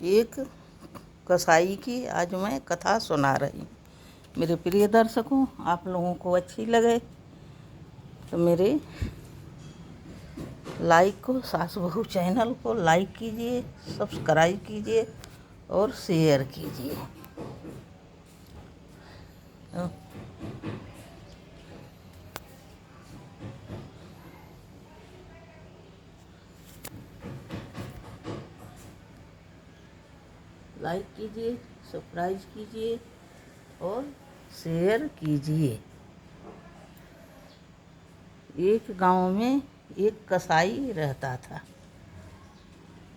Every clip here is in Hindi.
एक कसाई की आज मैं कथा सुना रही। मेरे प्रिय दर्शकों, आप लोगों को अच्छी लगे तो मेरे लाइक को, सास बहू चैनल को लाइक कीजिए, सब्सक्राइब कीजिए और शेयर कीजिए। लाइक कीजिए, सब्सक्राइब कीजिए और शेयर कीजिए। एक गांव में एक कसाई रहता था,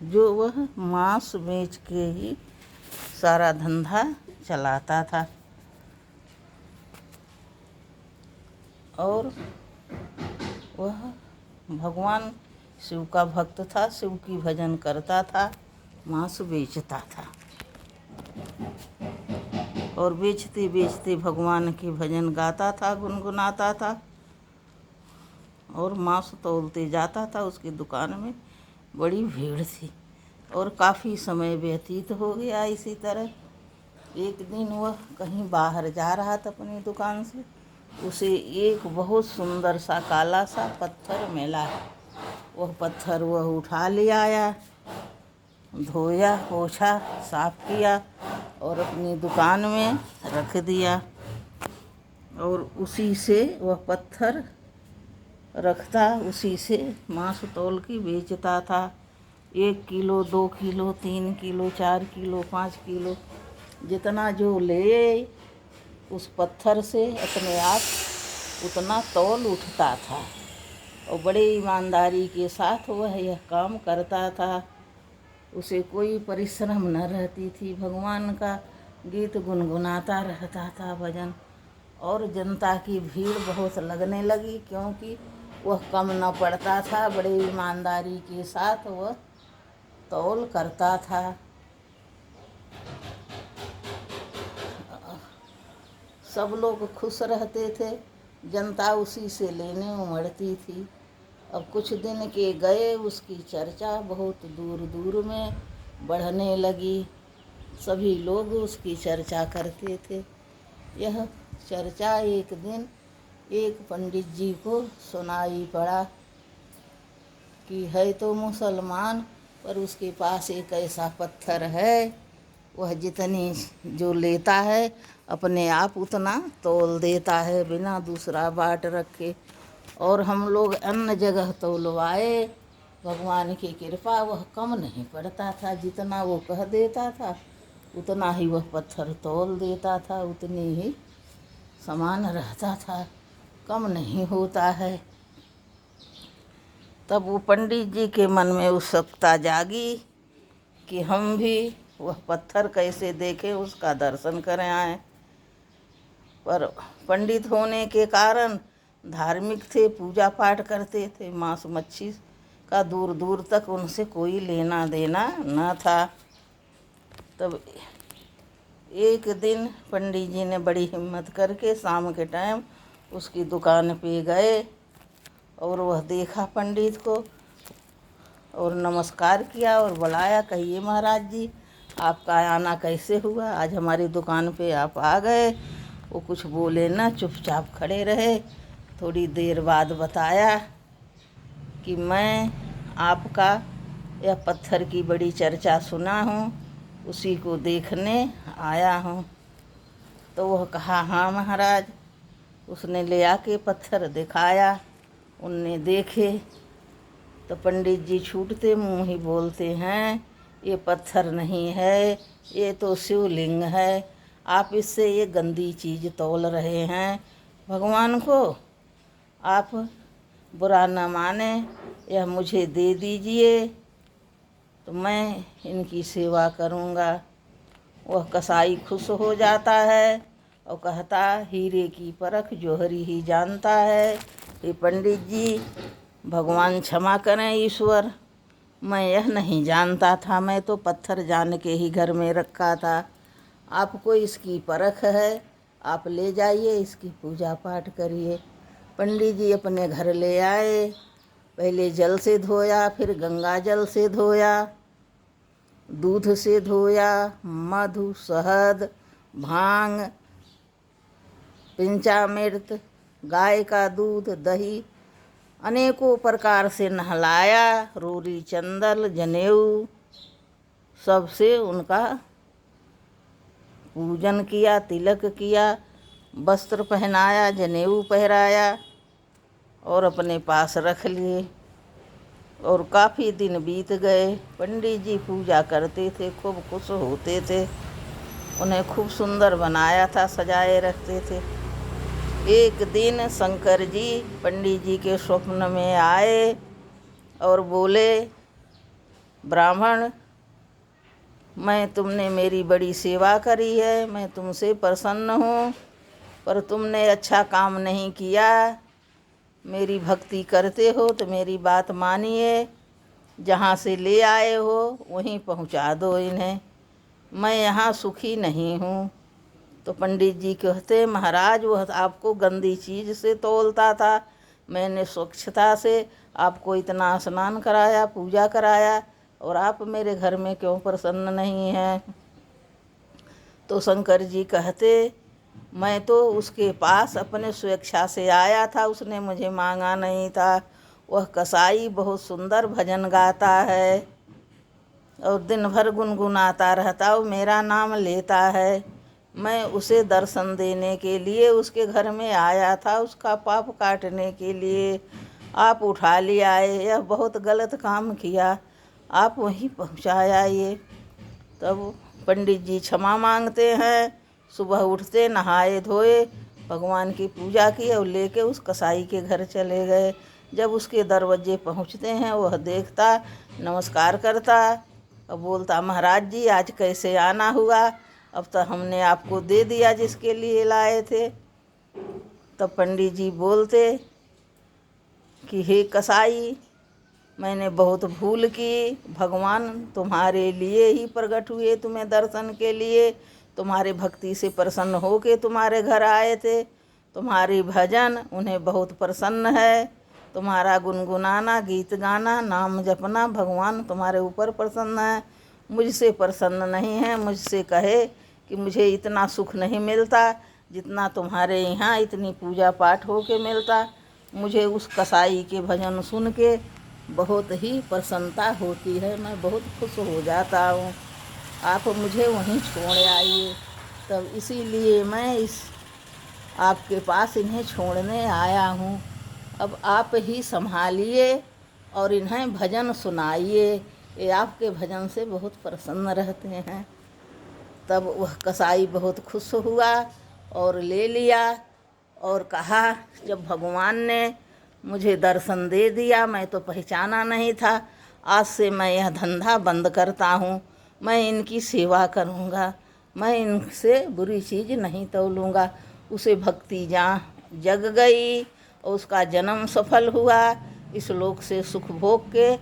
जो वह मांस बेच के ही सारा धंधा चलाता था और वह भगवान शिव का भक्त था। शिव की भजन करता था, मांस बेचता था और बेचते बेचते भगवान के भजन गाता था, गुनगुनाता था और मांस तौलते जाता था। उसकी दुकान में बड़ी भीड़ थी और काफ़ी समय व्यतीत हो गया। इसी तरह एक दिन वह कहीं बाहर जा रहा था अपनी दुकान से। उसे एक बहुत सुंदर सा काला सा पत्थर मिला। वह पत्थर वह उठा ले आया, धोया, पोंछा, साफ किया और अपनी दुकान में रख दिया और उसी से वह पत्थर रखता, उसी से मांस तौल के बेचता था। 1 kilo, 2 kilo, 3 kilo, 4 kilo, 5 kilo, जितना जो ले उस पत्थर से अपने आप उतना तौल उठता था और बड़े ईमानदारी के साथ वह यह काम करता था। उसे कोई परिश्रम न रहती थी। भगवान का गीत गुनगुनाता रहता था, भजन, और जनता की भीड़ बहुत लगने लगी क्योंकि वह कम न पड़ता था। बड़े ईमानदारी के साथ वह तौल करता था। सब लोग खुश रहते थे, जनता उसी से लेने उमड़ती थी। अब कुछ दिन के गए, उसकी चर्चा बहुत दूर दूर में बढ़ने लगी। सभी लोग उसकी चर्चा करते थे। यह चर्चा एक दिन एक पंडित जी को सुनाई पड़ा कि है तो मुसलमान, पर उसके पास एक ऐसा पत्थर है, वह जितनी जो लेता है अपने आप उतना तौल देता है बिना दूसरा बाट रखे। और हम लोग अन्य जगह तौलवाए, भगवान की कृपा वह कम नहीं पड़ता था। जितना वो कह देता था उतना ही वह पत्थर तौल देता था, उतनी ही समान रहता था, कम नहीं होता है। तब वो पंडित जी के मन में उत्सुकता जागी कि हम भी वह पत्थर कैसे देखें, उसका दर्शन करें आए। पर पंडित होने के कारण धार्मिक थे, पूजा पाठ करते थे, मांस मच्छी का दूर दूर तक उनसे कोई लेना देना न था। तब एक दिन पंडित जी ने बड़ी हिम्मत करके शाम के टाइम उसकी दुकान पे गए और वह देखा पंडित को और नमस्कार किया और बुलाया। कहिए महाराज जी, आपका आना कैसे हुआ? आज हमारी दुकान पे आप आ गए। वो कुछ बोले ना, चुपचाप खड़े रहे। थोड़ी देर बाद बताया कि मैं आपका यह पत्थर की बड़ी चर्चा सुना हूँ, उसी को देखने आया हूँ। तो वह कहा, हाँ महाराज। उसने ले आके पत्थर दिखाया, उनने देखे तो पंडित जी छूटते मुँह ही बोलते हैं, ये पत्थर नहीं है, ये तो शिवलिंग है। आप इससे ये गंदी चीज़ तौल रहे हैं। भगवान को आप बुरा न माने, यह मुझे दे दीजिए तो मैं इनकी सेवा करूँगा। वह कसाई खुश हो जाता है और कहता, हीरे की परख जौहरी ही जानता है। ये पंडित जी, भगवान क्षमा करें ईश्वर, मैं यह नहीं जानता था, मैं तो पत्थर जान के ही घर में रखा था। आपको इसकी परख है, आप ले जाइए, इसकी पूजा पाठ करिए। पंडित जी अपने घर ले आए, पहले जल से धोया, फिर गंगा जल से धोया दूध से धोया, मधु, शहद, भांग, पंचामृत, गाय का दूध, दही, अनेकों प्रकार से नहलाया। रोरी, चंदन, जनेऊ सबसे उनका पूजन किया, तिलक किया, वस्त्र पहनाया, जनेऊ पहराया और अपने पास रख लिए। और काफ़ी दिन बीत गए। पंडित जी पूजा करते थे, खूब खुश होते थे, उन्हें खूब सुंदर बनाया था, सजाए रखते थे। एक दिन शंकर जी पंडित जी के स्वप्न में आए और बोले, ब्राह्मण, मैं तुमने मेरी बड़ी सेवा करी है, मैं तुमसे प्रसन्न हूँ, पर तुमने अच्छा काम नहीं किया। मेरी भक्ति करते हो तो मेरी बात मानिए, जहाँ से ले आए हो वहीं पहुँचा दो इन्हें, मैं यहाँ सुखी नहीं हूँ। तो पंडित जी कहते, महाराज वह आपको गंदी चीज़ से तौलता था, मैंने स्वच्छता से आपको इतना स्नान कराया, पूजा कराया, और आप मेरे घर में क्यों प्रसन्न नहीं हैं। तो शंकर जी कहते, मैं तो उसके पास अपने स्वेच्छा से आया था, उसने मुझे मांगा नहीं था। वह कसाई बहुत सुंदर भजन गाता है और दिन भर गुनगुनाता रहता, वो मेरा नाम लेता है। मैं उसे दर्शन देने के लिए उसके घर में आया था, उसका पाप काटने के लिए। आप उठा ले आए, यह बहुत गलत काम किया, आप वहीं पहुँचाया ये। तब पंडित जी क्षमा मांगते हैं। सुबह उठते, नहाए धोए, भगवान की पूजा की और लेके उस कसाई के घर चले गए। जब उसके दरवाजे पहुँचते हैं, वह देखता, नमस्कार करता और बोलता, महाराज जी आज कैसे आना हुआ, अब तो हमने आपको दे दिया जिसके लिए लाए थे। तब पंडित जी बोलते कि हे कसाई, मैंने बहुत भूल की, भगवान तुम्हारे लिए ही प्रकट हुए, तुम्हें दर्शन के लिए, तुम्हारे भक्ति से प्रसन्न हो के तुम्हारे घर आए थे। तुम्हारी भजन उन्हें बहुत प्रसन्न है, तुम्हारा गुनगुनाना, गीत गाना, नाम जपना, भगवान तुम्हारे ऊपर प्रसन्न है, मुझसे प्रसन्न नहीं है। मुझसे कहे कि मुझे इतना सुख नहीं मिलता जितना तुम्हारे यहाँ इतनी पूजा पाठ हो के मिलता। मुझे उस कसाई के भजन सुन के बहुत ही प्रसन्नता होती है, मैं बहुत खुश हो जाता हूँ। आप मुझे वहीं छोड़ आइए। तब इसीलिए मैं इस आपके पास इन्हें छोड़ने आया हूँ। अब आप ही संभालिए और इन्हें भजन सुनाइए, ये आपके भजन से बहुत प्रसन्न रहते हैं। तब वह कसाई बहुत खुश हुआ और ले लिया और कहा, जब भगवान ने मुझे दर्शन दे दिया, मैं तो पहचाना नहीं था, आज से मैं यह धंधा बंद करता हूँ, मैं इनकी सेवा करूँगा, मैं इनसे बुरी चीज़ नहीं तौलूँगा। उसे भक्ति जग गई और उसका जन्म सफल हुआ, इस लोक से सुख भोग के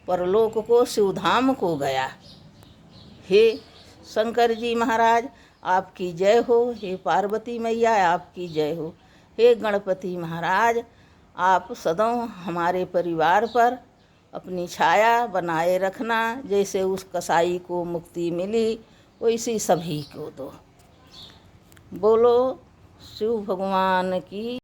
परलोक को शिवधाम को गया। हे शंकर जी महाराज आपकी जय हो, हे पार्वती मैया आपकी जय हो, हे गणपति महाराज आप सदा हमारे परिवार पर अपनी छाया बनाए रखना। जैसे उस कसाई को मुक्ति मिली वैसी सभी को दो। बोलो शिव भगवान की।